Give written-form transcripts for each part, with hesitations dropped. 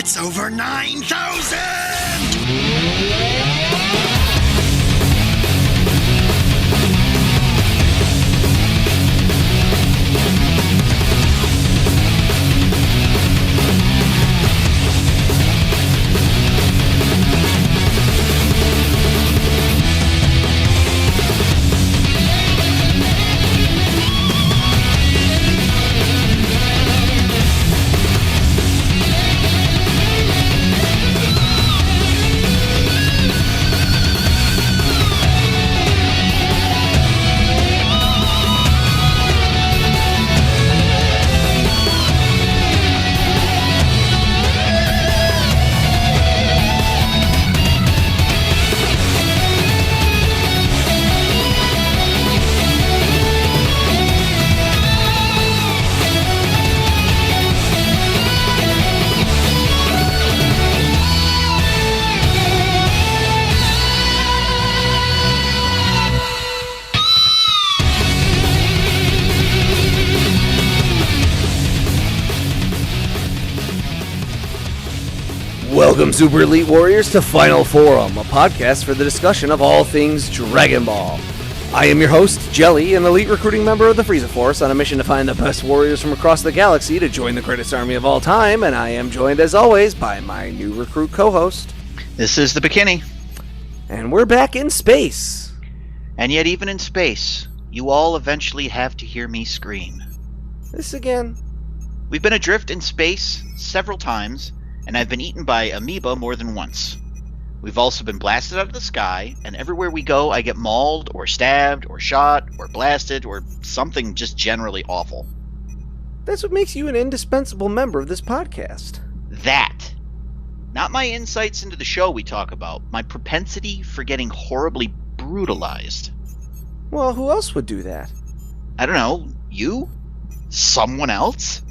It's over 9,000! Welcome, Super Elite Warriors, to Final Forum, a podcast for the discussion of all things Dragon Ball. I am your host, Jelli, an elite recruiting member of the Frieza Force on a mission to find the best warriors from across the galaxy to join the greatest army of all time, and I am joined, as always, by my new recruit co-host. This is the Bekinney. And we're back in space. And yet, even in space, you all eventually have to hear me scream. This again. We've been adrift in space several times, and I've been eaten by amoeba more than once. We've also been blasted out of the sky, and everywhere we go I get mauled, or stabbed, or shot, or blasted, or something just generally awful. That's what makes you an indispensable member of this podcast. That. Not my insights into the show we talk about, my propensity for getting horribly brutalized. Well, who else would do that? I don't know, you? Someone else?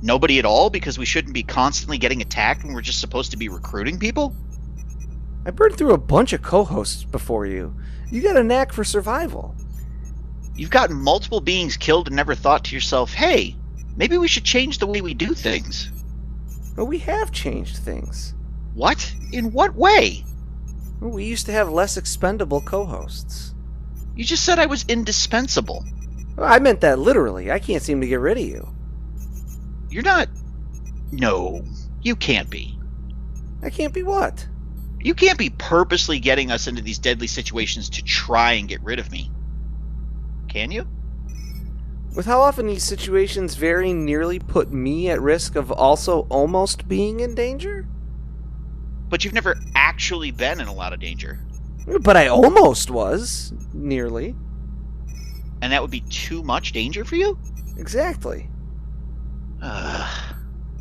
Nobody at all, because we shouldn't be constantly getting attacked when we're just supposed to be recruiting people? I burned through a bunch of co-hosts before you. You got a knack for survival. You've gotten multiple beings killed and never thought to yourself, hey, maybe we should change the way we do things. Well, we have changed things. What? In what way? Well, we used to have less expendable co-hosts. You just said I was indispensable. Well, I meant that literally. I can't seem to get rid of you. You're not... No, you can't be. I can't be what? You can't be purposely getting us into these deadly situations to try and get rid of me. Can you? With how often these situations very nearly put me at risk of also almost being in danger? But you've never actually been in a lot of danger. But I almost was. Nearly. And that would be too much danger for you? Exactly.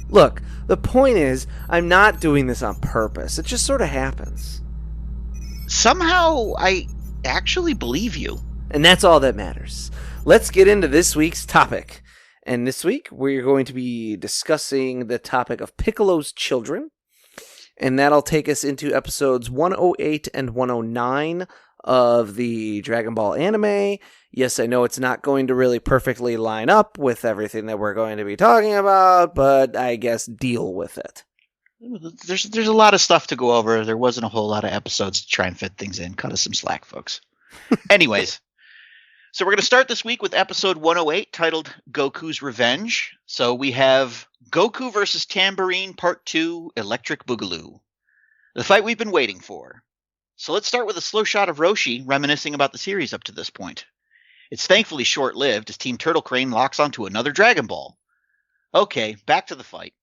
Look, the point is, I'm not doing this on purpose. It just sort of happens. Somehow, I actually believe you. And that's all that matters. Let's get into this week's topic. And this week, we're going to be discussing the topic of Piccolo's children. And that'll take us into episodes 108 and 109 of the Dragon Ball anime. Yes, I know it's not going to really perfectly line up with everything that we're going to be talking about, but I guess deal with it. There's a lot of stuff to go over. There wasn't a whole lot of episodes to try and fit things in. Cut us some slack, folks. Anyways, so we're going to start this week with episode 108 titled Goku's Revenge. So we have Goku versus Tambourine Part 2 Electric Boogaloo. The fight we've been waiting for. So let's start with a slow shot of Roshi reminiscing about the series up to this point. It's thankfully short-lived as Team Turtle Crane locks onto another Dragon Ball. Okay, back to the fight.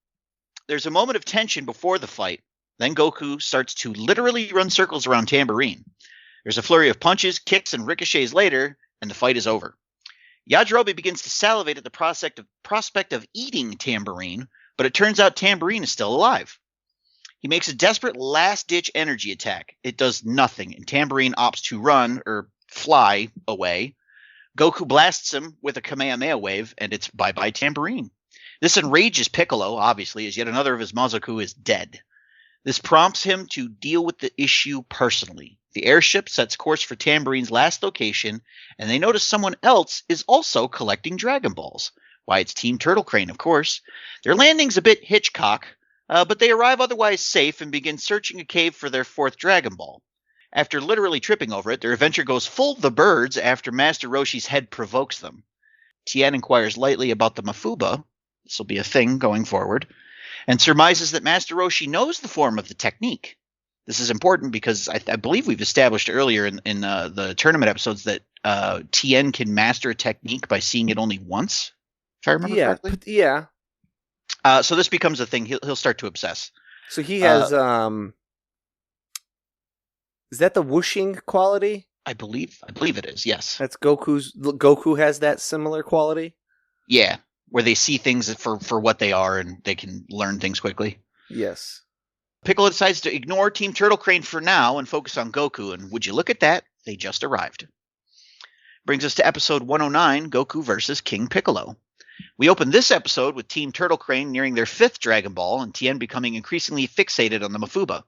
There's a moment of tension before the fight. Then Goku starts to literally run circles around Tambourine. There's a flurry of punches, kicks, and ricochets later, and the fight is over. Yajirobe begins to salivate at the prospect of eating Tambourine, but it turns out Tambourine is still alive. He makes a desperate last-ditch energy attack. It does nothing, and Tambourine opts to run, or fly, away. Goku blasts him with a Kamehameha wave, and it's bye-bye Tambourine. This enrages Piccolo, obviously, as yet another of his Mazoku is dead. This prompts him to deal with the issue personally. The airship sets course for Tambourine's last location, and they notice someone else is also collecting Dragon Balls. Why, it's Team Turtle Crane, of course. Their landing's a bit Hitchcock, But they arrive otherwise safe and begin searching a cave for their fourth Dragon Ball. After literally tripping over it, their adventure goes full the birds after Master Roshi's head provokes them. Tien inquires lightly about the Mafuba, this will be a thing going forward, and surmises that Master Roshi knows the form of the technique. This is important because I believe we've established earlier in the tournament episodes that Tien can master a technique by seeing it only once, if I remember correctly. Yeah. So this becomes a thing. He'll start to obsess. So he has is that the whooshing quality? I believe it is. Yes. That's Goku has that similar quality? Yeah, where they see things for what they are and they can learn things quickly. Yes. Piccolo decides to ignore Team Turtle Crane for now and focus on Goku, and would you look at that, they just arrived. Brings us to episode 109, Goku versus King Piccolo. We open this episode with Team Turtle Crane nearing their fifth Dragon Ball and Tien becoming increasingly fixated on the Mafuba.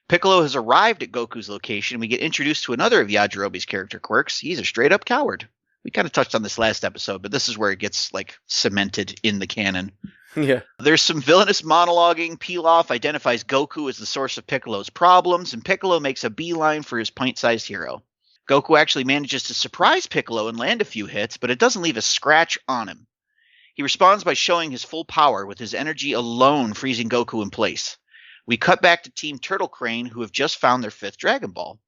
Piccolo has arrived at Goku's location and we get introduced to another of Yajirobe's character quirks. He's a straight up coward. We kind of touched on this last episode, but this is where it gets cemented in the canon. Yeah. There's some villainous monologuing. Pilaf identifies Goku as the source of Piccolo's problems, and Piccolo makes a beeline for his pint-sized hero. Goku actually manages to surprise Piccolo and land a few hits, but it doesn't leave a scratch on him. He responds by showing his full power, with his energy alone freezing Goku in place. We cut back to Team Turtle Crane, who have just found their fifth Dragon Ball.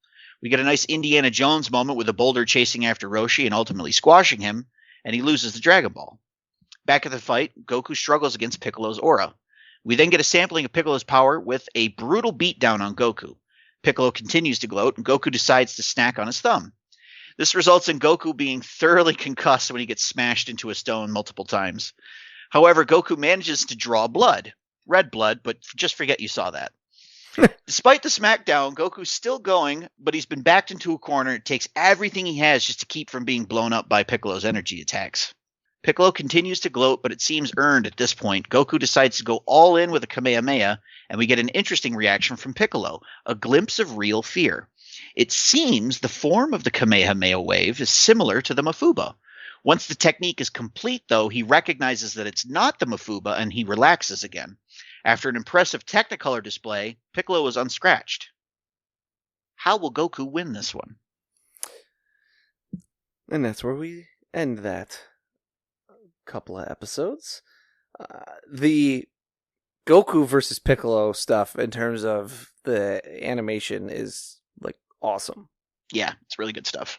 We get a nice Indiana Jones moment with a boulder chasing after Roshi and ultimately squashing him, and he loses the Dragon Ball. Back at the fight, Goku struggles against Piccolo's aura. We then get a sampling of Piccolo's power with a brutal beatdown on Goku. Piccolo continues to gloat, and Goku decides to snack on his thumb. This results in Goku being thoroughly concussed when he gets smashed into a stone multiple times. However, Goku manages to draw blood. Red blood, but just forget you saw that. Despite the smackdown, Goku's still going, but he's been backed into a corner. It takes everything he has just to keep from being blown up by Piccolo's energy attacks. Piccolo continues to gloat, but it seems earned at this point. Goku decides to go all in with a Kamehameha, and we get an interesting reaction from Piccolo, a glimpse of real fear. It seems the form of the Kamehameha wave is similar to the Mafuba. Once the technique is complete, though, he recognizes that it's not the Mafuba, and he relaxes again. After an impressive Technicolor display, Piccolo is unscratched. How will Goku win this one? And that's where we end that couple of episodes. The Goku versus Piccolo stuff in terms of the animation is awesome. Yeah, it's really good stuff.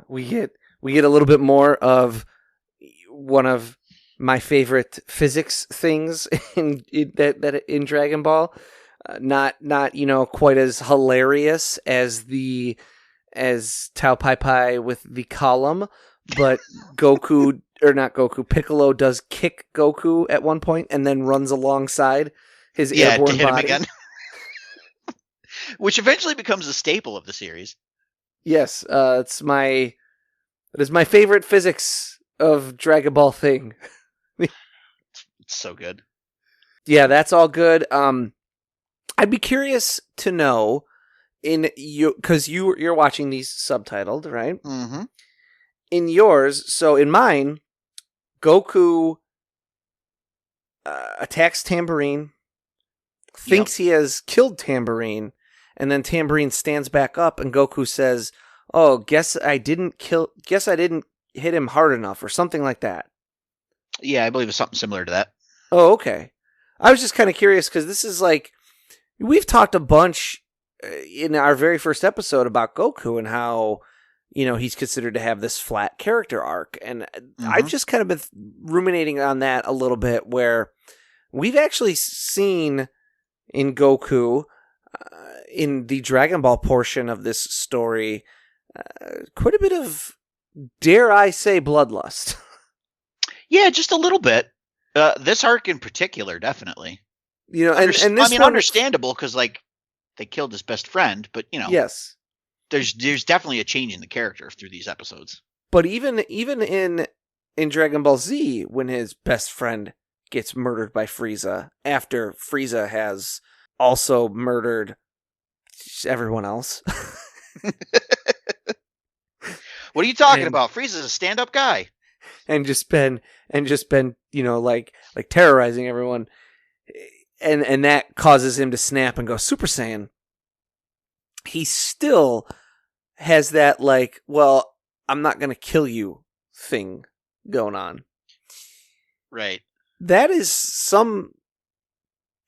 We get a little bit more of one of my favorite physics things in Dragon Ball. Not quite as hilarious as Tao Pai Pai with the column, but Piccolo does kick Goku at one point and then runs alongside his airborne to hit body. Him again. Which eventually becomes a staple of the series. Yes, it is my favorite physics of Dragon Ball thing. It's so good. Yeah, that's all good. I'd be curious to know because you're watching these subtitled, right? Mm-hmm. In yours, so in mine, Goku attacks Tambourine, thinks he has killed Tambourine, and then Tambourine stands back up, and Goku says, "Oh, guess I didn't hit him hard enough," or something like that. Yeah, I believe it's something similar to that. Oh, okay. I was just kind of curious because this is we've talked a bunch in our very first episode about Goku and how he's considered to have this flat character arc, and I've just kind of been ruminating on that a little bit, where we've actually seen in Goku, in the Dragon Ball portion of this story, quite a bit of, dare I say, bloodlust. Yeah, just a little bit. This arc in particular, definitely. And this understandable because they killed his best friend, but yes, there's definitely a change in the character through these episodes. But even in Dragon Ball Z, when his best friend gets murdered by Frieza after Frieza has also murdered everyone else. What are you talking about? Frieza's a stand-up guy. And just been, terrorizing everyone. and that causes him to snap and go Super Saiyan, he still has that, like, well, I'm not going to kill you thing going on. Right. That is some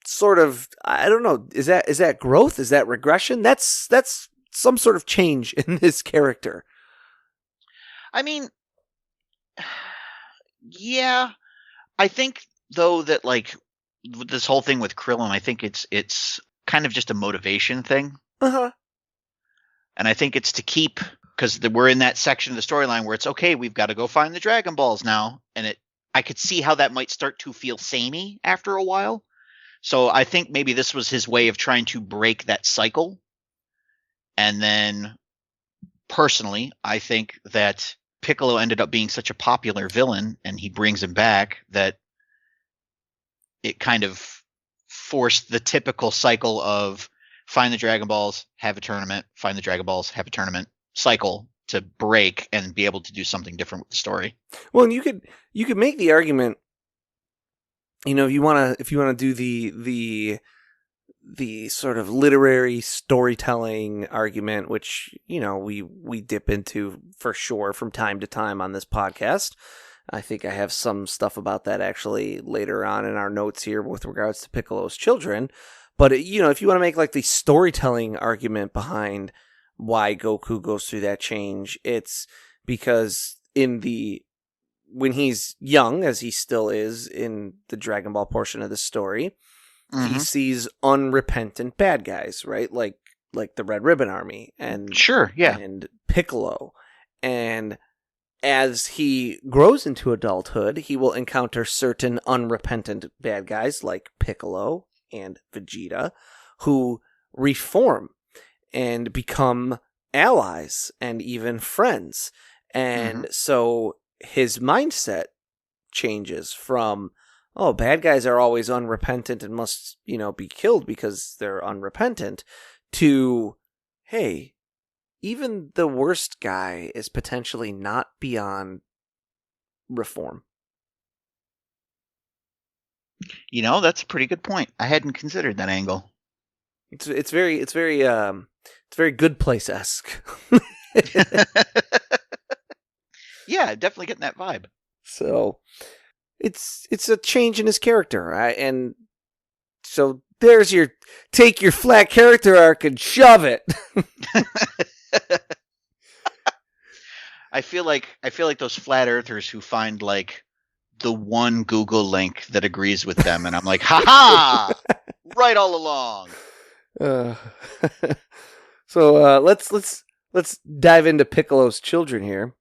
sort of, I don't know, is that growth? Is that regression? That's some sort of change in this character. I mean, yeah, I think though that like with this whole thing with Krillin, I think it's kind of just a motivation thing. Uh-huh. And I think it's to keep, because we're in that section of the storyline where it's okay, we've got to go find the Dragon Balls now, and I could see how that might start to feel samey after a while. So I think maybe this was his way of trying to break that cycle. And then personally, I think that Piccolo ended up being such a popular villain, and he brings him back, that it kind of forced the typical cycle of find the Dragon Balls, have a tournament, find the Dragon Balls, have a tournament cycle to break and be able to do something different with the story. Well, and you could make the argument, if you want to do the sort of literary storytelling argument, which, we dip into for sure from time to time on this podcast. I think I have some stuff about that actually later on in our notes here with regards to Piccolo's children. But, if you want to make like the storytelling argument behind why Goku goes through that change, it's because when he's young, as he still is in the Dragon Ball portion of the story, he sees unrepentant bad guys, right? Like the Red Ribbon Army and sure, yeah, and Piccolo. And as he grows into adulthood, he will encounter certain unrepentant bad guys like Piccolo and Vegeta, who reform and become allies and even friends. And so his mindset changes from, oh, bad guys are always unrepentant and must, be killed because they're unrepentant, to, hey, even the worst guy is potentially not beyond reform. That's a pretty good point. I hadn't considered that angle. It's very Good Place-esque. Yeah, definitely getting that vibe. So it's a change in his character, and so there's take your flat character arc and shove it. I feel like those flat earthers who find like the one Google link that agrees with them, and I'm like, ha right all along. So let's dive into Piccolo's children here.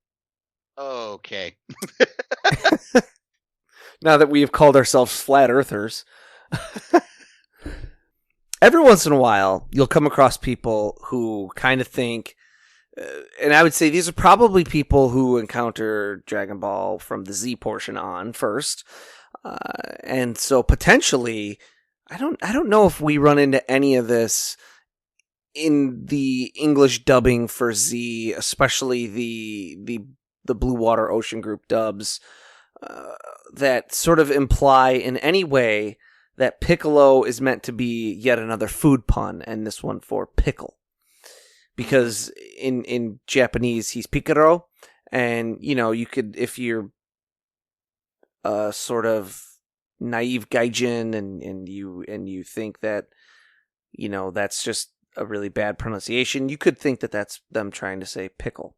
Okay. Now that we have called ourselves flat earthers. Every once in a while, you'll come across people who kind of think, and I would say these are probably people who encounter Dragon Ball from the Z portion on first. And so potentially, I don't know if we run into any of this in the English dubbing for Z, especially the Blue Water Ocean Group dubs, that sort of imply in any way that Piccolo is meant to be yet another food pun, and this one for pickle. Because in Japanese, he's Picaro, and, you could, if you're sort of naive gaijin and you think that, that's just a really bad pronunciation, you could think that that's them trying to say pickle.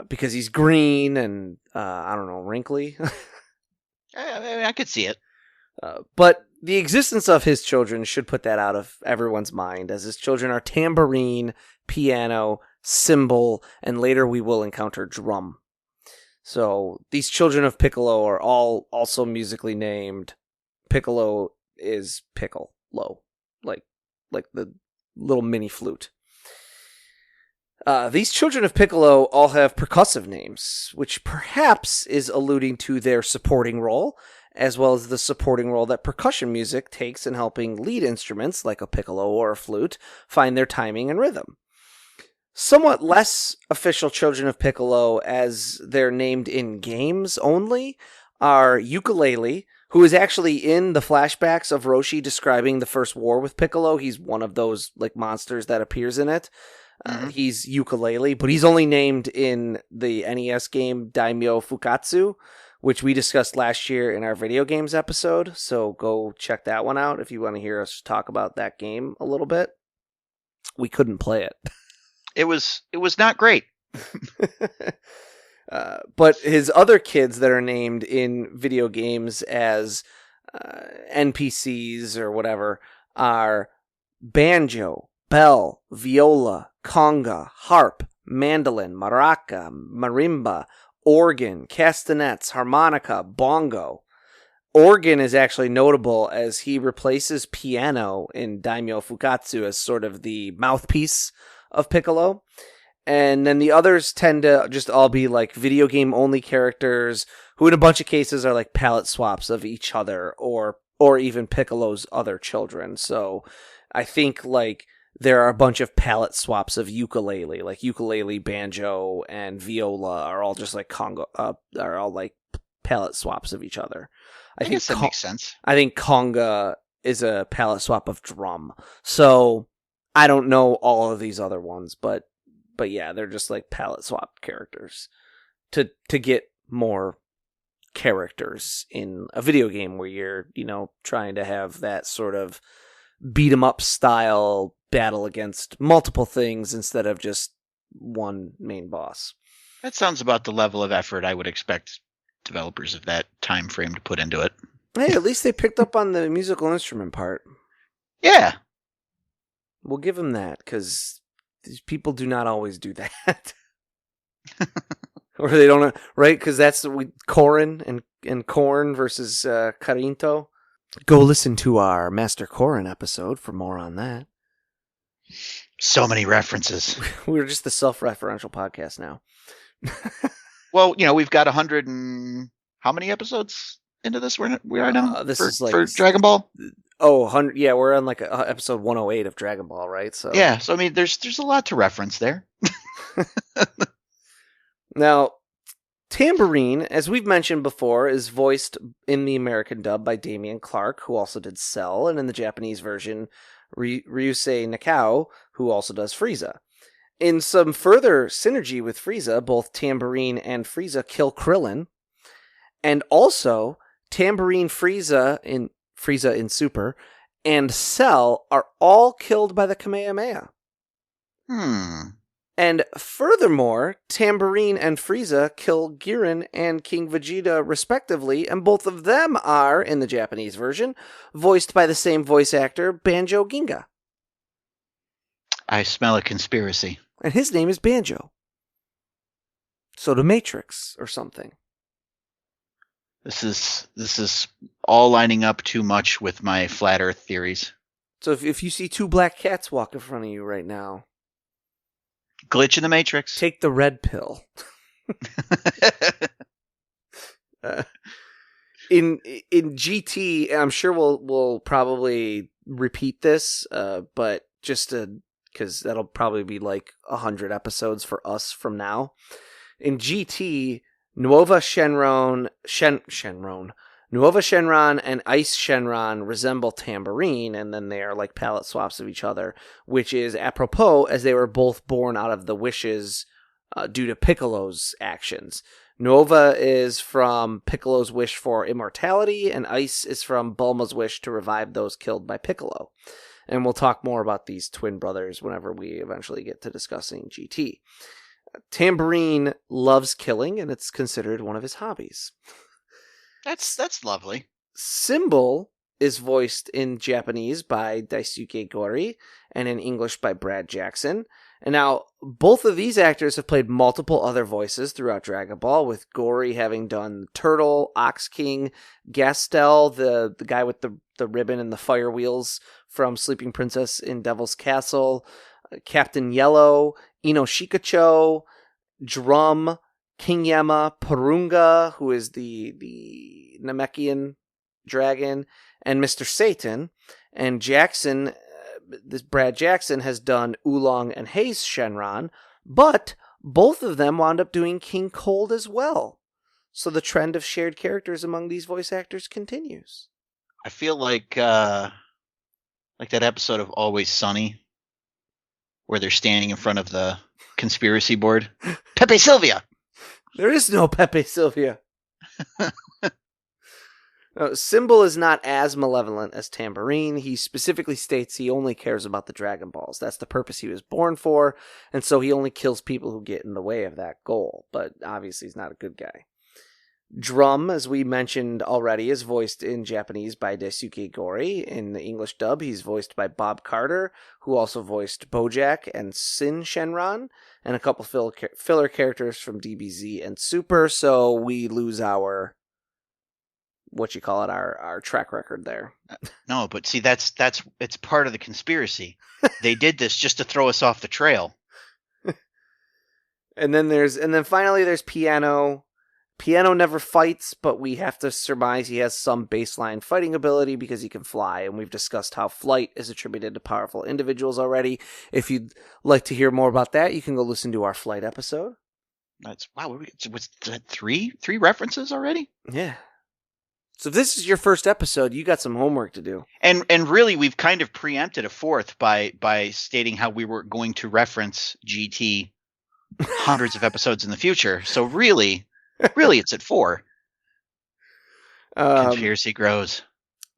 Because he's green and, I don't know, wrinkly. I could see it. But the existence of his children should put that out of everyone's mind, as his children are Tambourine, Piano, Cymbal, and later we will encounter Drum. So these children of Piccolo are all also musically named. Piccolo is Piccolo, like the little mini flute. These children of Piccolo all have percussive names, which perhaps is alluding to their supporting role, as well as the supporting role that percussion music takes in helping lead instruments, like a piccolo or a flute, find their timing and rhythm. Somewhat less official children of Piccolo, as they're named in games only, are Ukulele, who is actually in the flashbacks of Roshi describing the first war with Piccolo. He's one of those like monsters that appears in it. He's Ukulele, but he's only named in the NES game Daimyo Fukkatsu, which we discussed last year in our video games episode. So go check that one out if you want to hear us talk about that game a little bit. We couldn't play it. It was not great. But his other kids that are named in video games as NPCs or whatever are Banjo, Bell, Viola, Conga, Harp, Mandolin, Maraca, Marimba, Organ, Castanets, Harmonica, Bongo. Organ is actually notable as he replaces piano in Daimyo Fukkatsu as sort of the mouthpiece of Piccolo. And then the others tend to just all be like video game only characters who in a bunch of cases are like palette swaps of each other or even Piccolo's other children. So I think like there are a bunch of palette swaps of ukulele, like ukulele, banjo, and viola are all just like conga, are all like palette swaps of each other. I guess that makes sense. I think conga is a palette swap of drum. So I don't know all of these other ones, but yeah, they're just like palette swap characters to get more characters in a video game where you're, trying to have that sort of beat 'em up style battle against multiple things instead of just one main boss. That sounds about the level of effort I would expect developers of that time frame to put into it. Hey, at least they picked up on the musical instrument part. Yeah. We'll give them that, because these people do not always do that. Or they don't, right? Because that's Korin and Korn versus Carinto. Go listen to our Master Korin episode for more on that. So many references. We're just the self-referential podcast now. Well, we've got 100 and how many episodes into this we are now? This is like for Dragon Ball. Oh, 100. Yeah, we're on like episode 108 of Dragon Ball, right? So yeah. So I mean, there's a lot to reference there. Now, Tambourine, as we've mentioned before, is voiced in the American dub by Dameon Clarke, who also did Cell, and in the Japanese version, Ryusei Nakao, who also does Frieza. In some further synergy with Frieza, both Tambourine and Frieza kill Krillin, and also Tambourine, Frieza in Super, and Cell are all killed by the Kamehameha. And furthermore, Tambourine and Frieza kill Giran and King Vegeta respectively, and both of them are, in the Japanese version, voiced by the same voice actor, Banjo Ginga. I smell a conspiracy. And his name is Banjo. So the Matrix or something. This is all lining up too much with my flat Earth theories. So if you see two black cats walk in front of you right now, glitch in the Matrix. Take the red pill. In GT, I'm sure we'll probably repeat this, but just because that'll probably be like 100 episodes for us from now. In GT, Nuova Shenron, and Ice Shenron resemble Tambourine, and then they are like palette swaps of each other, which is apropos as they were both born out of the wishes due to Piccolo's actions. Nuova is from Piccolo's wish for immortality, and Ice is from Bulma's wish to revive those killed by Piccolo. And we'll talk more about these twin brothers whenever we eventually get to discussing GT. Tambourine loves killing, and it's considered one of his hobbies. That's lovely. Cymbal is voiced in Japanese by Daisuke Gori and in English by Brad Jackson. And now, both of these actors have played multiple other voices throughout Dragon Ball, with Gori having done Turtle, Ox King, Gastel, the guy with the ribbon and the fire wheels from Sleeping Princess in Devil's Castle, Captain Yellow, Ino Shikacho, Drum, King Yama, Purunga, who is the Namekian dragon, and Mr. Satan. And Jackson, this Brad Jackson, has done Oolong and Hayes Shenron, but both of them wound up doing King Cold as well. So the trend of shared characters among these voice actors continues. I feel like that episode of Always Sunny where they're standing in front of the conspiracy board. Pepe Sylvia! There is no Pepe Sylvia. Cymbal is not as malevolent as Tambourine. He specifically states he only cares about the Dragon Balls. That's the purpose he was born for, and so he only kills people who get in the way of that goal. But obviously he's not a good guy. Drum, as we mentioned already, is voiced in Japanese by Daisuke Gori. In the English dub, he's voiced by Bob Carter, who also voiced Bojack and Sin Shenron, and a couple filler characters from DBZ and Super, so we lose our our track record there. No, but see, it's part of the conspiracy. They did this just to throw us off the trail. And then finally there's Piano. Piano never fights, but we have to surmise he has some baseline fighting ability because he can fly, and we've discussed how flight is attributed to powerful individuals already. If you'd like to hear more about that, you can go listen to our flight episode. Wow, was that three references already? Yeah. So if this is your first episode, you got some homework to do. And really, we've kind of preempted a fourth by stating how we were going to reference GT hundreds of episodes in the future. So really, it's at 4. Conspiracy grows.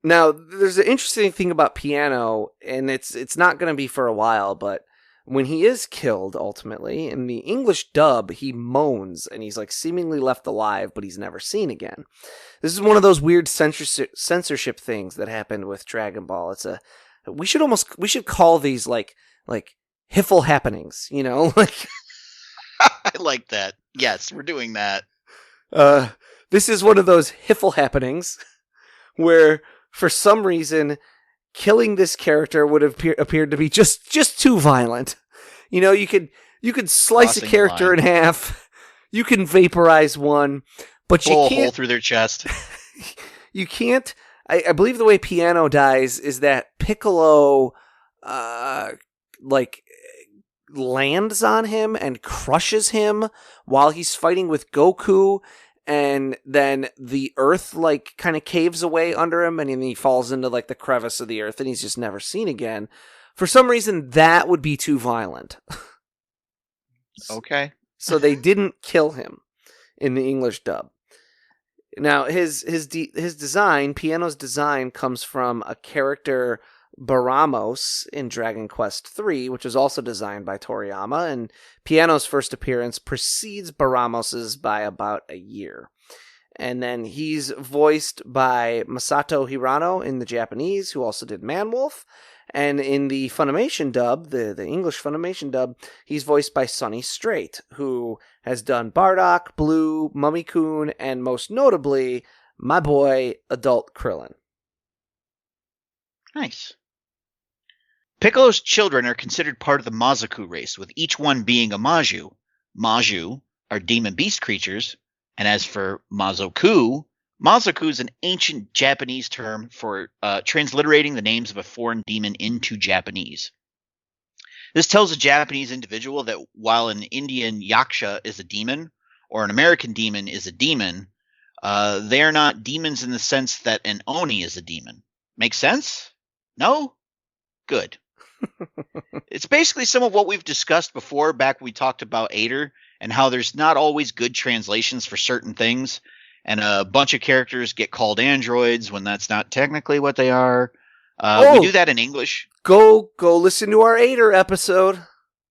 Now, there's an interesting thing about Piano, and it's not going to be for a while, but when he is killed, ultimately, in the English dub, he moans, and he's like seemingly left alive, but he's never seen again. This is one of those weird censorship things that happened with Dragon Ball. We should call these like Hiffle happenings, you know? Like I like that. Yes, we're doing that. This is one of those Hiffle happenings where, for some reason, killing this character would have appeared to be just too violent. You know, you could slice a character in half, you can vaporize one, but you can't a hole through their chest. You can't. I believe the way Piano dies is that Piccolo, lands on him and crushes him while he's fighting with Goku, and then the earth kind of caves away under him, and then he falls into the crevice of the earth, and he's just never seen again. For some reason, that would be too violent. Okay. So they didn't kill him in the English dub. Now, his design, Piano's design, comes from a character Baramos in Dragon Quest III, which was also designed by Toriyama, and Piano's first appearance precedes Baramos's by about a year. And then he's voiced by Masato Hirano in the Japanese, who also did Manwolf, and in the Funimation dub, the English Funimation dub, he's voiced by Sonny Strait, who has done Bardock, Blue, Mummy-kun, and most notably, my boy, Adult Krillin. Nice. Piccolo's children are considered part of the Mazaku race, with each one being a Maju. Maju are demon beast creatures, and as for Mazoku is an ancient Japanese term for transliterating the names of a foreign demon into Japanese. This tells a Japanese individual that while an Indian yaksha is a demon, or an American demon is a demon, they are not demons in the sense that an Oni is a demon. Make sense? No? Good. It's basically some of what we've discussed before back when we talked about Ader and how there's not always good translations for certain things, and a bunch of characters get called androids when that's not technically what they are. We do that in English. Go listen to our Ader episode.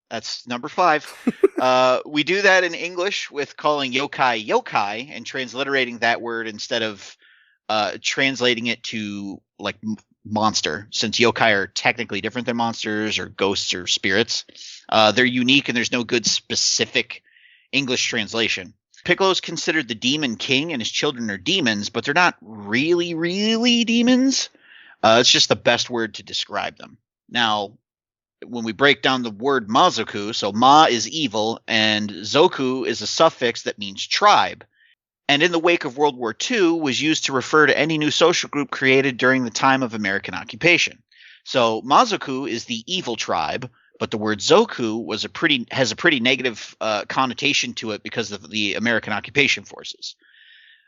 That's number 5. We do that in English with calling yokai and transliterating that word instead of translating it to monster, since yokai are technically different than monsters or ghosts or spirits. They're unique, and there's no good specific English translation. Piccolo's considered the Demon King, and his children are demons, but they're not really demons. It's just the best word to describe them. Now, when we break down the word Mazoku, so Ma is evil, and Zoku is a suffix that means tribe. And in the wake of World War II, was used to refer to any new social group created during the time of American occupation. So Mazoku is the evil tribe, but the word Zoku has a pretty negative connotation to it because of the American occupation forces.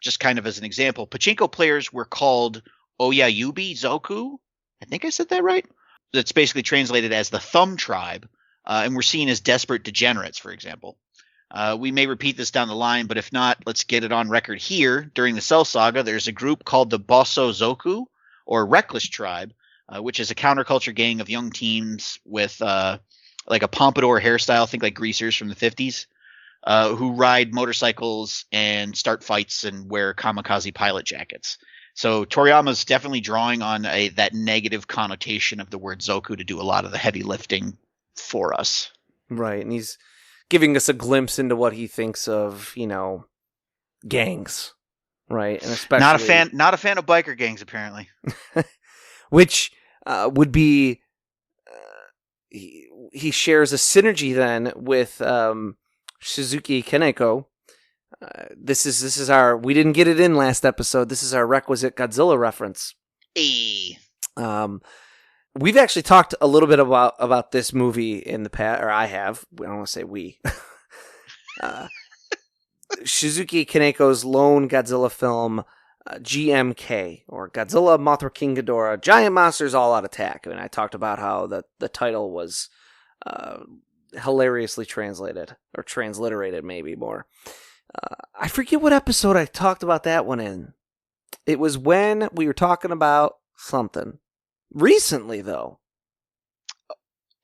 just kind of as an example, pachinko players were called Oyayubi Zoku. I think I said that right. That's basically translated as the thumb tribe, and were seen as desperate degenerates, for example. We may repeat this down the line, but if not, let's get it on record here. During the Cell Saga, there's a group called the Bosso Zoku, or Reckless Tribe, which is a counterculture gang of young teens with like a pompadour hairstyle, think like greasers from the 50s, who ride motorcycles and start fights and wear kamikaze pilot jackets. So Toriyama's definitely drawing on that negative connotation of the word Zoku to do a lot of the heavy lifting for us. Right, and he's giving us a glimpse into what he thinks of, gangs, right? And especially not a fan of biker gangs, apparently. Which would be he shares a synergy then with Shizuki Kaneko. This is our, we didn't get it in last episode. This is our requisite Godzilla reference. Hey. We've actually talked a little bit about this movie in the past, or I have. I don't want to say we. Shizuki Kaneko's lone Godzilla film, GMK, or Godzilla Mothra King Ghidorah, Giant Monsters All Out Attack. I mean, I talked about how the title was hilariously translated, or transliterated maybe more. I forget what episode I talked about that one in. It was when we were talking about something. Recently, though.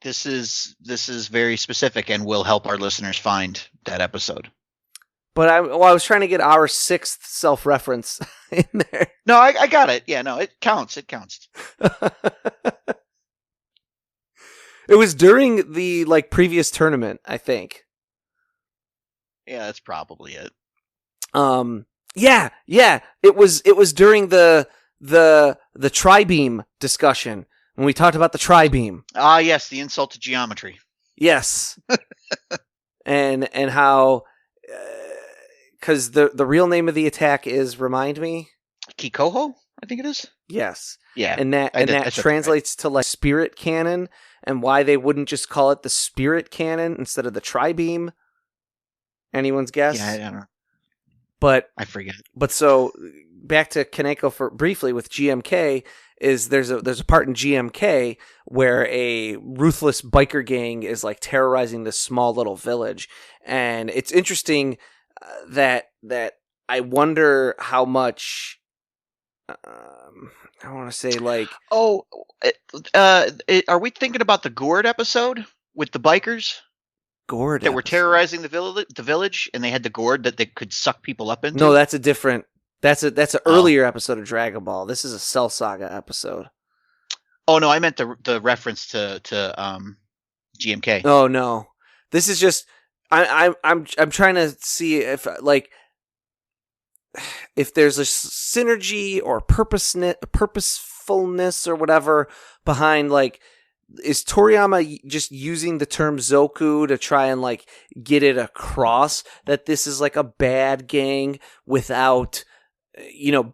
This is very specific and will help our listeners find that episode. But I was trying to get our sixth self-reference in there. No, I got it. Yeah, no, it counts. It counts. It was during the previous tournament, I think. Yeah, that's probably it. Yeah. It was during the tri-beam discussion when we talked about the tri-beam. Ah, yes, the insult to geometry. Yes. and how because the real name of the attack is, remind me, Kikoho, I think it is. Yes. Yeah. And that translates to spirit cannon, and why they wouldn't just call it the spirit cannon instead of the tri-beam. Anyone's guess? Yeah, I don't know. But I forget. But so back to Kaneko for briefly with GMK is there's a part in GMK where a ruthless biker gang is terrorizing this small little village, and it's interesting that I wonder how much I want to say are we thinking about the Gourd episode with the bikers? Gourd that were terrorizing the village, and they had the gourd that they could suck people up into? No, that's a different. That's an earlier episode of Dragon Ball. This is a Cell Saga episode. Oh no, I meant the reference to GMK. Oh no, this is just I'm trying to see if there's a synergy or purposefulness or whatever behind is Toriyama just using the term Zoku to try and get it across that this is a bad gang without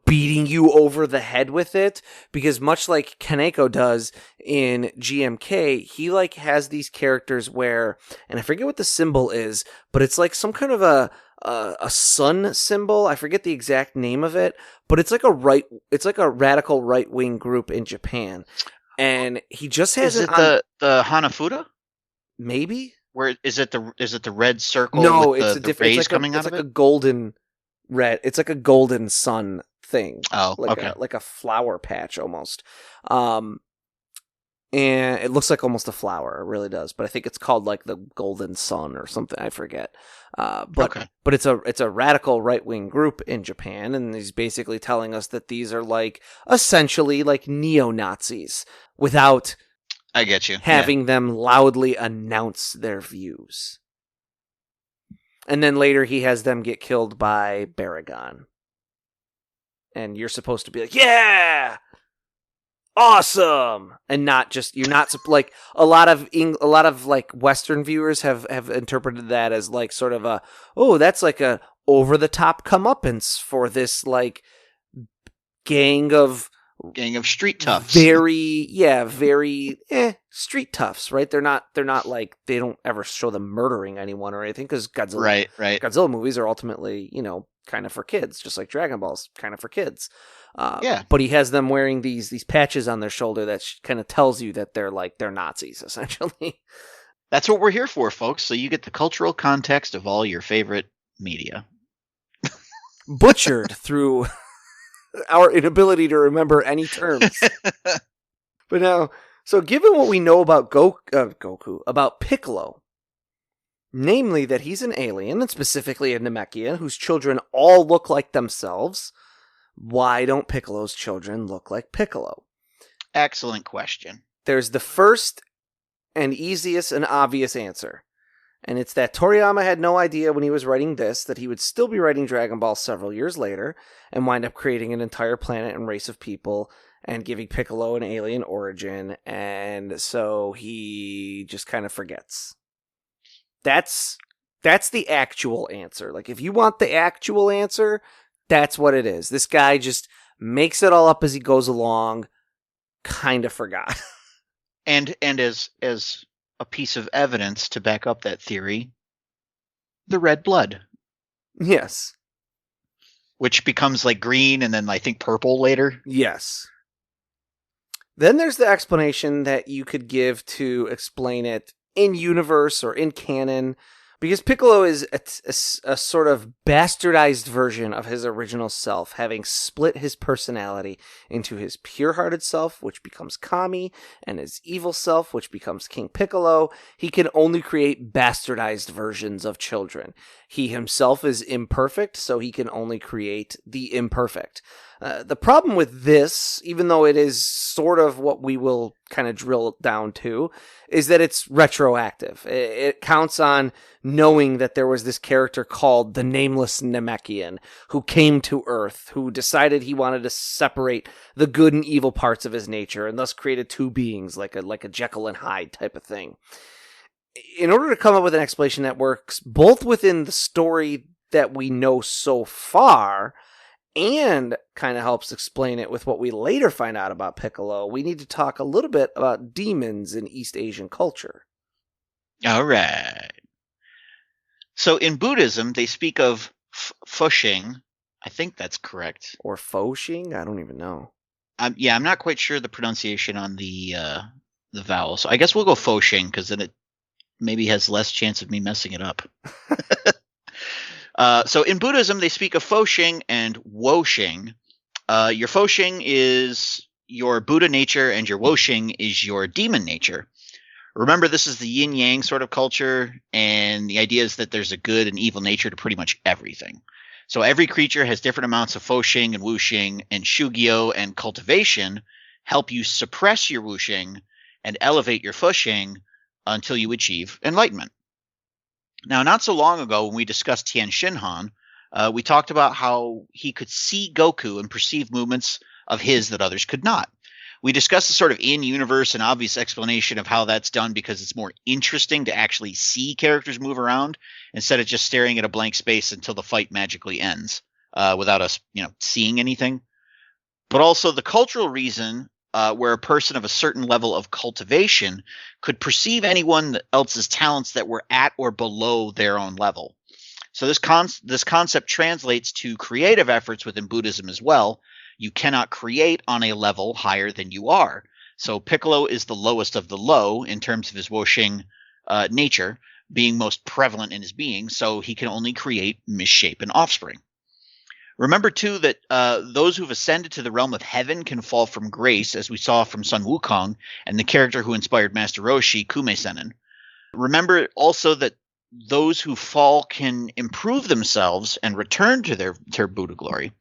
beating you over the head with it? Because much like Kaneko does in GMK, he has these characters where, and I forget what the symbol is, but it's some kind of a sun symbol. I forget the exact name of it, but it's a radical right-wing group in Japan. And he just has the Hanafuda? Maybe? Where is it the red circle? No, with it's a different. Rays coming out of it. It's a golden red. It's a golden sun thing. Oh, okay. Like a flower patch almost. And it looks like almost a flower. It really does. But I think it's called the golden sun or something. I forget. But it's a radical right wing group in Japan, and he's basically telling us that these are essentially neo Nazis without. I get you. Having them loudly announce their views. And then later he has them get killed by Baragon. And you're supposed to be yeah! Awesome! And not just, you're not, a lot of Western viewers have interpreted that as sort of that's a over-the-top comeuppance for this gang of street toughs. Very street toughs, right? They're not they don't ever show them murdering anyone or anything, because Godzilla, right. Godzilla movies are ultimately, kind of for kids, just like Dragon Ball's kind of for kids. Yeah. But he has them wearing these patches on their shoulder that kind of tells you that they're Nazis, essentially. That's what we're here for, folks. So you get the cultural context of all your favorite media. Butchered through our inability to remember any terms. But now, so given what we know about Goku, about Piccolo, namely that he's an alien, and specifically a Namekian, whose children all look like themselves, why don't Piccolo's children look like Piccolo? Excellent question. There's the first and easiest and obvious answer. And it's that Toriyama had no idea when he was writing this that he would still be writing Dragon Ball several years later and wind up creating an entire planet and race of people and giving Piccolo an alien origin. And so he just kind of forgets. That's the actual answer. Like, if you want the actual answer, that's what it is. This guy just makes it all up as he goes along, kind of forgot. And as a piece of evidence to back up that theory, the red blood. Yes. Which becomes like green and then I think purple later. Yes. Then there's the explanation that you could give to explain it in universe or in canon, because Piccolo is a sort of bastardized version of his original self, having split his personality into his pure-hearted self, which becomes Kami, and his evil self, which becomes King Piccolo. He can only create bastardized versions of children. He himself is imperfect, so he can only create the imperfect. The problem with this, even though it is sort of what we will kind of drill down to, is that it's retroactive. It counts on knowing that there was this character called the Nameless Namekian who came to Earth, who decided he wanted to separate the good and evil parts of his nature, and thus created two beings, like a Jekyll and Hyde type of thing. In order to come up with an explanation that works both within the story that we know so far and kind of helps explain it with what we later find out about Piccolo, we need to talk a little bit about demons in East Asian culture. All right. So in Buddhism, they speak of Fushing. I think that's correct. Or Foshing? I don't even know. I'm not quite sure the pronunciation on the vowel. So I guess we'll go Foshing because then it maybe has less chance of me messing it up. So in Buddhism, they speak of Foshing and Woshing. Your Foshing is your Buddha nature and your Woshing is your demon nature. Remember, this is the yin-yang sort of culture, and the idea is that there's a good and evil nature to pretty much everything. So every creature has different amounts of Foshing and Wushing, and Shugyo and cultivation help you suppress your Wushing and elevate your Fushing until you achieve enlightenment. Now, not so long ago when we discussed Tien Shinhan, we talked about how he could see Goku and perceive movements of his that others could not. We discussed the sort of in-universe and obvious explanation of how that's done because it's more interesting to actually see characters move around instead of just staring at a blank space until the fight magically ends without us, seeing anything. But also the cultural reason where a person of a certain level of cultivation could perceive anyone else's talents that were at or below their own level. So this concept translates to creative efforts within Buddhism as well. You cannot create on a level higher than you are. So Piccolo is the lowest of the low in terms of his Woshing nature, being most prevalent in his being, so he can only create misshapen offspring. Remember, too, that those who've ascended to the realm of heaven can fall from grace, as we saw from Sun Wukong and the character who inspired Master Roshi, Kume-Sennin. Remember also that those who fall can improve themselves and return to their Buddha glory.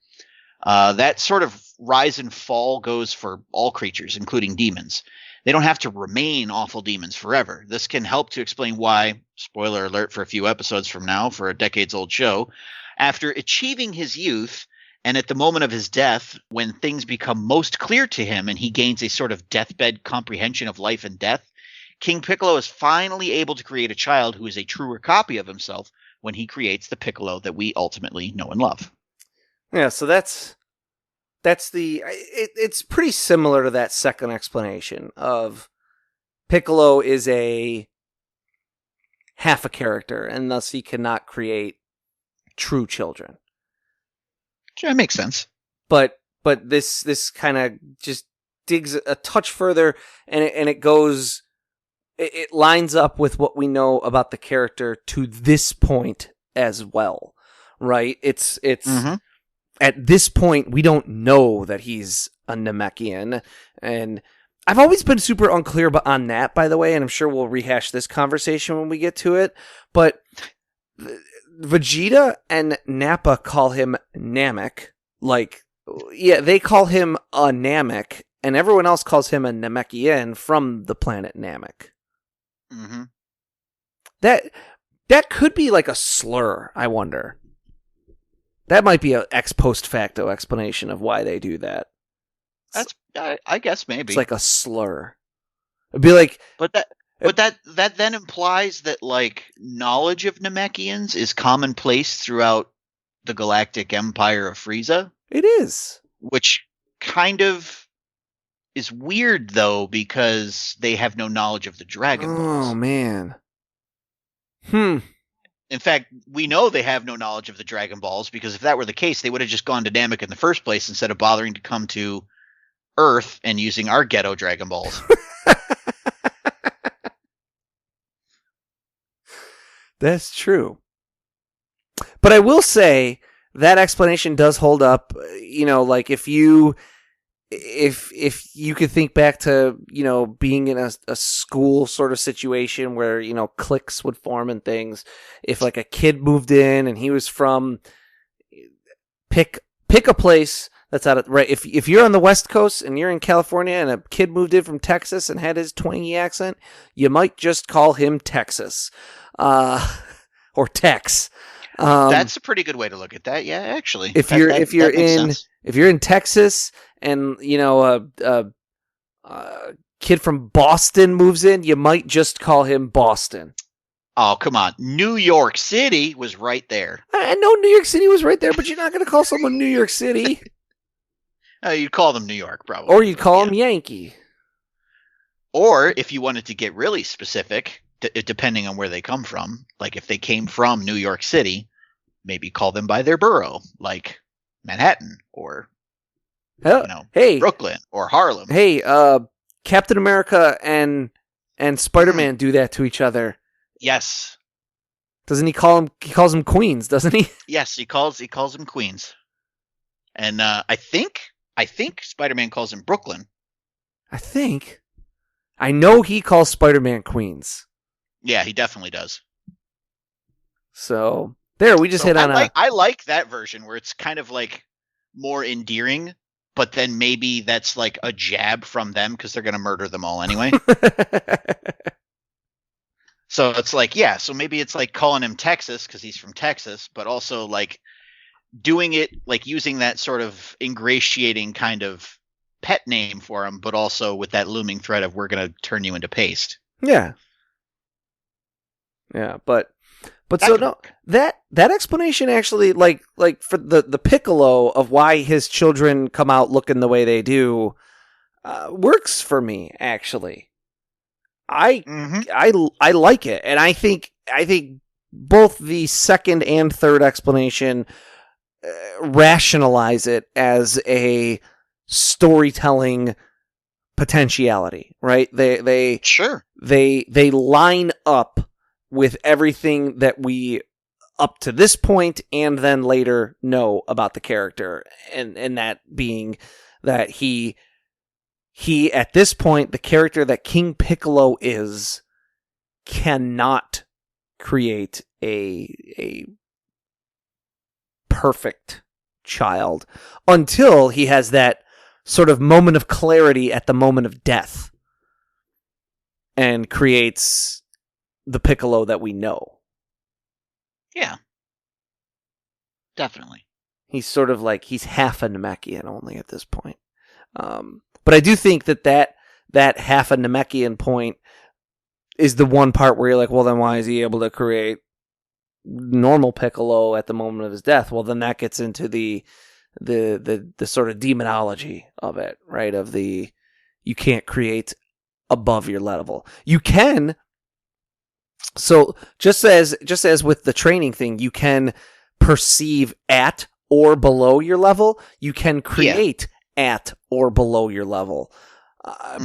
That sort of rise and fall goes for all creatures, including demons. They don't have to remain awful demons forever. This can help to explain why, spoiler alert for a few episodes from now for a decades-old show, after achieving his youth and at the moment of his death, when things become most clear to him and he gains a sort of deathbed comprehension of life and death, King Piccolo is finally able to create a child who is a truer copy of himself when he creates the Piccolo that we ultimately know and love. Yeah, so it's pretty similar to that second explanation of Piccolo is a half a character, and thus he cannot create true children. Sure, that makes sense. But this kind of just digs a touch further, and it goes, it lines up with what we know about the character to this point as well, right? It's at this point we don't know that he's a Namekian, and I've always been super unclear on that, by the way, and I'm sure we'll rehash this conversation when we get to it, but Vegeta and Nappa call him Namek, they call him a Namek, and everyone else calls him a Namekian from the planet Namek. Mm-hmm. That could be like a slur, I wonder. That might be an ex post facto explanation of why they do that. That's, I guess, maybe. It's like a slur. It'd be like... But that then implies that, like, knowledge of Namekians is commonplace throughout the galactic empire of Frieza. It is. Which kind of is weird, though, because they have no knowledge of the Dragon Balls. Oh, man. In fact, we know they have no knowledge of the Dragon Balls, because if that were the case, they would have just gone to Namek in the first place instead of bothering to come to Earth and using our ghetto Dragon Balls. That's true. But I will say that explanation does hold up. You know, like if you could think back to, you know, being in a school sort of situation where, you know, cliques would form and things. If like a kid moved in and he was from pick a place that's out of right. If you're on the West Coast and you're in California and a kid moved in from Texas and had his twangy accent, you might just call him Texas. Or Tex. That's a pretty good way to look at that. Yeah, actually. If you're in Texas and, you know, a kid from Boston moves in, you might just call him Boston. Oh, come on. New York City was right there. I know New York City was right there, but you're not going to call someone New York City. You'd call them New York, probably. Or you'd call them Yankee. Or if you wanted to get really specific, depending on where they come from, like if they came from New York City, maybe call them by their borough, like Manhattan or Brooklyn or Harlem. Hey, Captain America and Spider-Man do that to each other. Yes. Doesn't he call him? He calls them Queens, doesn't he? Yes, he calls them Queens. And I think Spider-Man calls him Brooklyn. I know he calls Spider-Man Queens. Yeah, he definitely does. So there, we just hit on I like that version where it's kind of like more endearing, but then maybe that's like a jab from them because they're going to murder them all anyway. So it's like, yeah, so maybe it's like calling him Texas because he's from Texas, but also like doing it, like using that sort of ingratiating kind of pet name for him, but also with that looming threat of we're going to turn you into paste. Yeah. Yeah, but so no, that explanation actually, like for the Piccolo of why his children come out looking the way they do, works for me actually. I like it, and I think both the second and third explanation rationalize it as a storytelling potentiality, right? They line up with everything that we up to this point and then later know about the character, and that being that he at this point, the character that King Piccolo is cannot create a perfect child until he has that sort of moment of clarity at the moment of death and creates the Piccolo that we know. Yeah. Definitely. He's sort of like, he's half a Namekian only at this point. But I do think that half a Namekian point is the one part where you're like, well, then why is he able to create normal Piccolo at the moment of his death? Well, then that gets into the sort of demonology of it, right? Of the, you can't create above your level. You can. So just as with the training thing, you can perceive at or below your level, you can create at or below your level.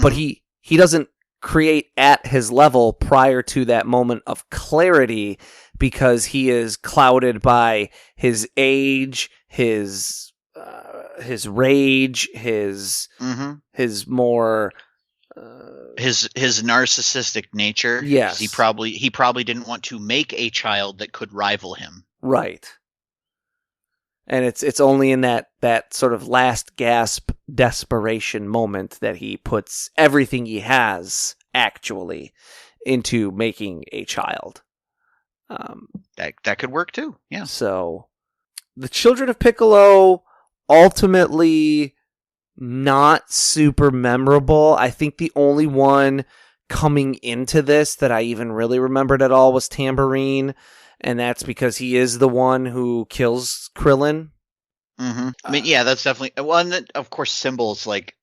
But he doesn't create at his level prior to that moment of clarity because he is clouded by his age, his rage, his more his narcissistic nature. Yes, he probably didn't want to make a child that could rival him. Right. And it's only in that sort of last gasp desperation moment that he puts everything he has actually into making a child. That could work too. Yeah. So the children of Piccolo ultimately not super memorable. I think the only one coming into this that I even really remembered at all was Tambourine. And that's because he is the one who kills Krillin. I mean, yeah, that's definitely one. That, of course, Cymbal's like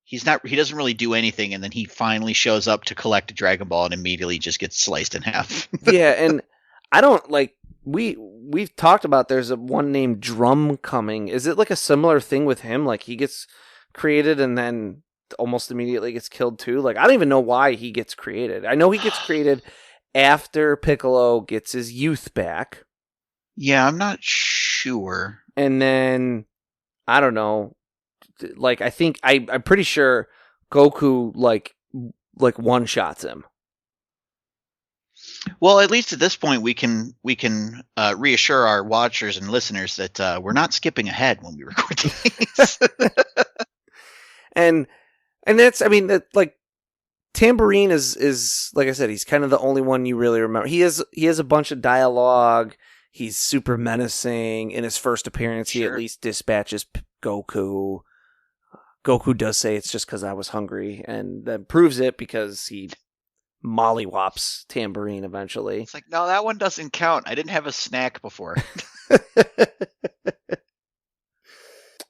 he doesn't really do anything, and then he finally shows up to collect a Dragon Ball and immediately just gets sliced in half. Yeah, and I don't like we've talked about there's a one named Drum coming. Is it like a similar thing with him? Like he gets created and then almost immediately gets killed too? Like I don't even know why he gets created. I know he gets created after Piccolo gets his youth back. Yeah, I'm not sure. And then, I don't know, like, I think, I'm pretty sure Goku, like one-shots him. Well, at least at this point, we can reassure our watchers and listeners that we're not skipping ahead when we record these. and that's, I mean, that like, Tambourine is like I said, he's kind of the only one you really remember. He has a bunch of dialogue. He's super menacing. In his first appearance, he at least dispatches Goku. Goku does say it's just because I was hungry, and then proves it because he mollywops Tambourine eventually. It's like, no, that one doesn't count. I didn't have a snack before.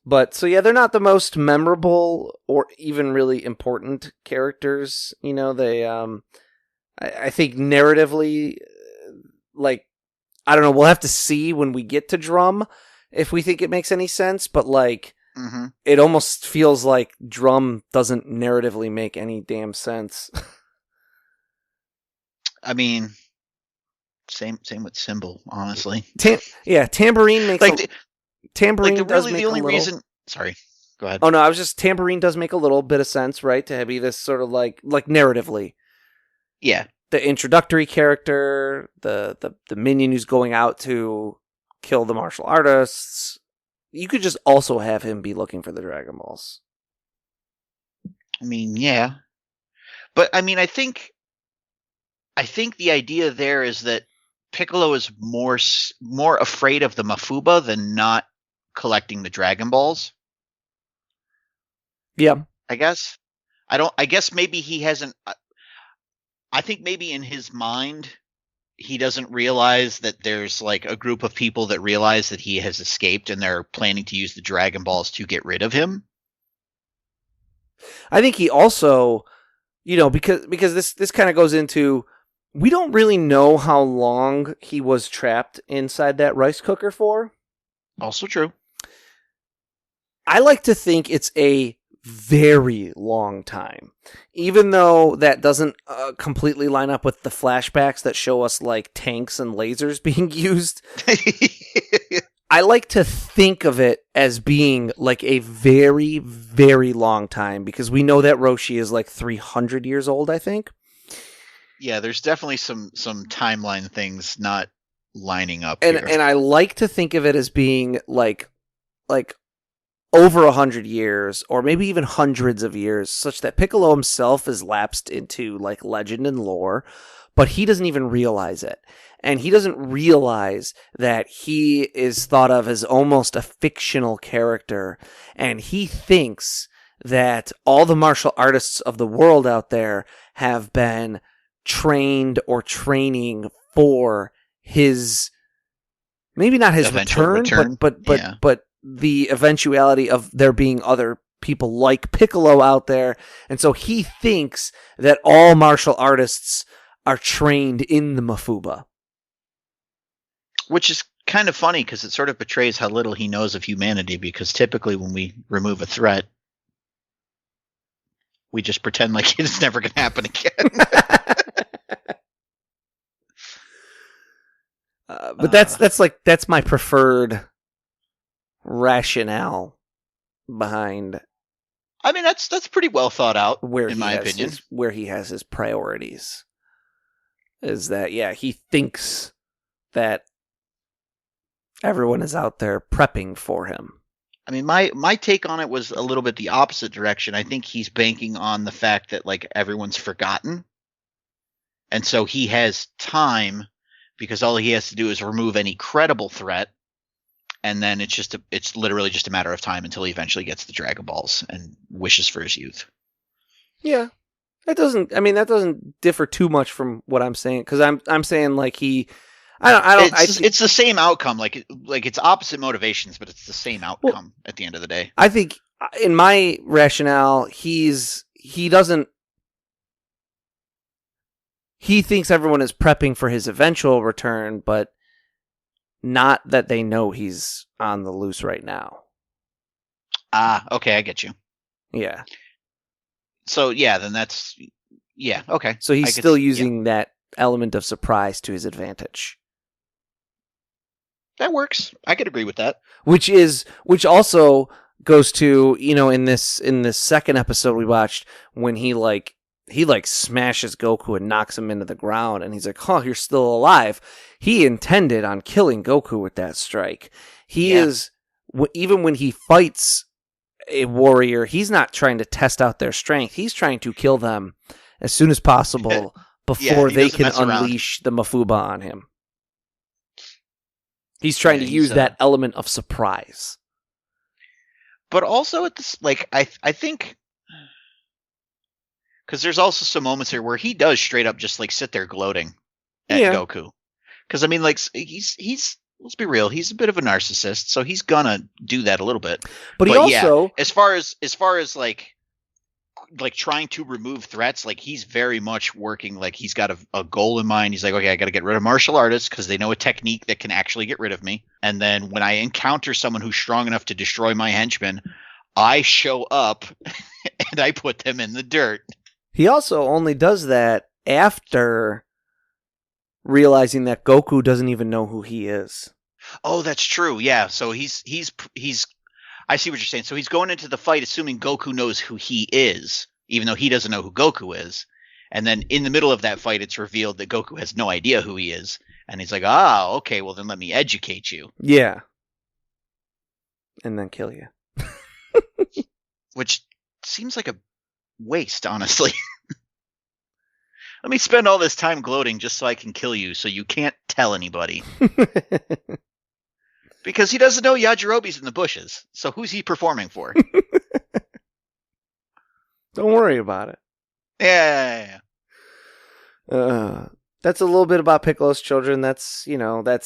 But, so yeah, they're not the most memorable or even really important characters. You know, they, I think narratively, like, I don't know, we'll have to see when we get to Drum if we think it makes any sense, but, like, it almost feels like Drum doesn't narratively make any damn sense. I mean, same with Cymbal, honestly. Tambourine makes Tambourine does make the only a little... reason. Sorry, go ahead. Oh no, I was just Tambourine does make a little bit of sense, right? To be this sort of like narratively. Yeah. The introductory character, the minion who's going out to kill the martial artists. You could just also have him be looking for the Dragon Balls. I mean, yeah. But I mean, I think the idea there is that Piccolo is more afraid of the Mafuba than not collecting the Dragon Balls. Yeah. I guess maybe he hasn't. I think maybe in his mind, he doesn't realize that there's like a group of people that realize that he has escaped and they're planning to use the Dragon Balls to get rid of him. I think he also, because this kind of goes into, we don't really know how long he was trapped inside that rice cooker for. Also true. I like to think it's a very long time, even though that doesn't completely line up with the flashbacks that show us like tanks and lasers being used. I like to think of it as being like a very, very long time because we know that Roshi is like 300 years old, I think. Yeah, there's definitely some timeline things not lining up and here. And I like to think of it as being like over 100 years, or maybe even hundreds of years, such that Piccolo himself is lapsed into like legend and lore, but he doesn't even realize it. And he doesn't realize that he is thought of as almost a fictional character, and he thinks that all the martial artists of the world out there have been trained or training for his, maybe not his return. But the eventuality of there being other people like Piccolo out there. And so he thinks that all martial artists are trained in the Mafuba. Which is kind of funny because it sort of betrays how little he knows of humanity, because typically when we remove a threat, we just pretend like it's never going to happen again. But that's my preferred rationale behind. I mean, that's pretty well thought out, in my opinion. Where he has his priorities is that, yeah, he thinks that everyone is out there prepping for him. I mean, my take on it was a little bit the opposite direction. I think he's banking on the fact that, like, everyone's forgotten. And so he has time, because all he has to do is remove any credible threat. And then it's literally just a matter of time until he eventually gets the Dragon Balls and wishes for his youth. Yeah. That doesn't differ too much from what I'm saying, because I'm saying, like, it's the same outcome. Like it's opposite motivations, but it's the same outcome at the end of the day. I think in my rationale, he thinks everyone is prepping for his eventual return, but not that they know he's on the loose right now. Okay, I get you. Yeah. So yeah, then okay. So he's still using that element of surprise to his advantage. That works. I could agree with that. Which also goes to, in this second episode we watched, when he smashes Goku and knocks him into the ground, and he's like, "Oh, you're still alive." He intended on killing Goku with that strike. He is, even when he fights a warrior, he's not trying to test out their strength. He's trying to kill them as soon as possible before they can unleash the Mafuba on him. He's trying to use that element of surprise. But also, I think, because there's also some moments here where he does straight up just like sit there gloating at Goku. Because I mean, like, he's let's be real, he's a bit of a narcissist, so he's gonna do that a little bit. But he also, as far as like trying to remove threats, like, he's very much working, like, he's got a goal in mind. He's like, okay, I got to get rid of martial artists because they know a technique that can actually get rid of me. And then when I encounter someone who's strong enough to destroy my henchmen, I show up and I put them in the dirt. He also only does that after realizing that Goku doesn't even know who he is. Oh, that's true. Yeah. So he's I see what you're saying. So he's going into the fight assuming Goku knows who he is, even though he doesn't know who Goku is. And then in the middle of that fight, it's revealed that Goku has no idea who he is. And he's like, okay, well then let me educate you. Yeah. And then kill you. Which seems like a waste, honestly. Let me spend all this time gloating just so I can kill you, so you can't tell anybody. Because he doesn't know Yajirobe's in the bushes. So who's he performing for? Don't worry about it. Yeah. That's a little bit about Piccolo's children. It's a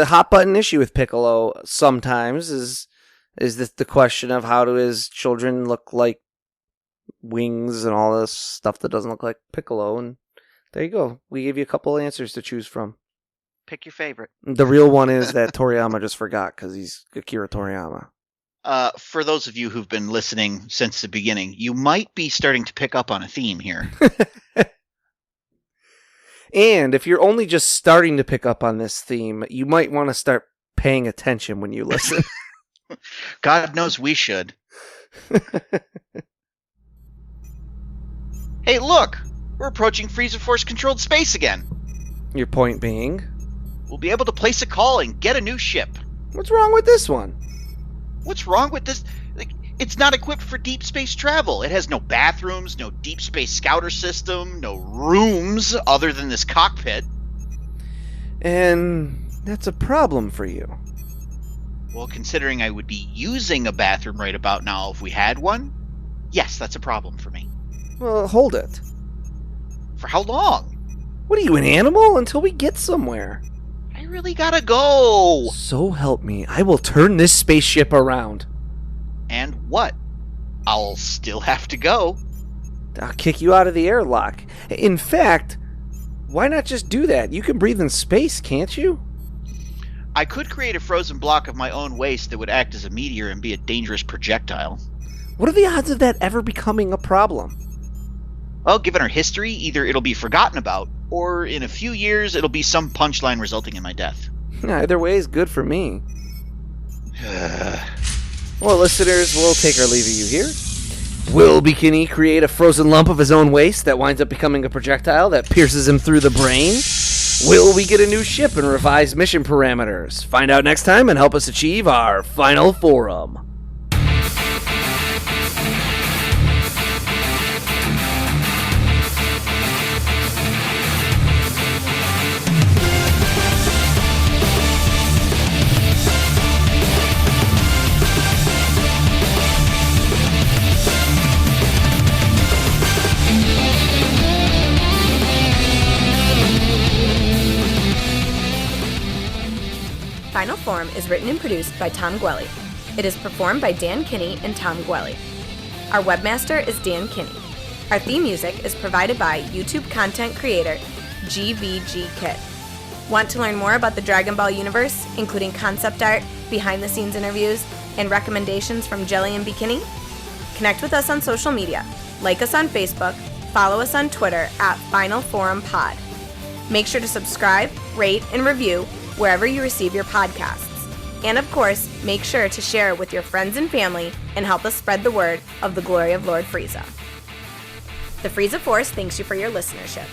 hot button issue with Piccolo sometimes, is the question of how do his children look like wings and all this stuff that doesn't look like Piccolo. And there you go. We gave you a couple answers to choose from. Pick your favorite. The real one is that Toriyama just forgot because he's Akira Toriyama. For those of you who've been listening since the beginning, you might be starting to pick up on a theme here. And if you're only just starting to pick up on this theme, you might want to start paying attention when you listen. God knows we should. Hey, look! We're approaching Frieza Force-controlled space again. Your point being? We'll be able to place a call and get a new ship. What's wrong with this one? What's wrong with this? It's not equipped for deep space travel. It has no bathrooms, no deep space scouter system, no rooms other than this cockpit. And that's a problem for you. Well, considering I would be using a bathroom right about now if we had one, yes, that's a problem for me. Well, hold it. For how long? What are you, an animal? Until we get somewhere. I really gotta go. So help me, I will turn this spaceship around. And what? I'll still have to go. I'll kick you out of the airlock. In fact, why not just do that? You can breathe in space, can't you? I could create a frozen block of my own waste that would act as a meteor and be a dangerous projectile. What are the odds of that ever becoming a problem? Well, given our history, either it'll be forgotten about, or in a few years it'll be some punchline resulting in my death. Either way is good for me. Well, listeners, we'll take our leave of you here. Will Bekinney create a frozen lump of his own waste that winds up becoming a projectile that pierces him through the brain? Will we get a new ship and revised mission parameters? Find out next time and help us achieve our final forum. Final Form is written and produced by Tom Gwelly. It is performed by Dan Kinney and Tom Gwelly. Our webmaster is Dan Kinney. Our theme music is provided by YouTube content creator GVG Kid. Want to learn more about the Dragon Ball universe, including concept art, behind-the-scenes interviews, and recommendations from Jelli and Bekinney? Connect with us on social media. Like us on Facebook, follow us on Twitter at Final Forum Pod. Make sure to subscribe, rate, and review wherever you receive your podcasts. And of course, make sure to share it with your friends and family and help us spread the word of the glory of Lord Frieza. The Frieza Force thanks you for your listenership.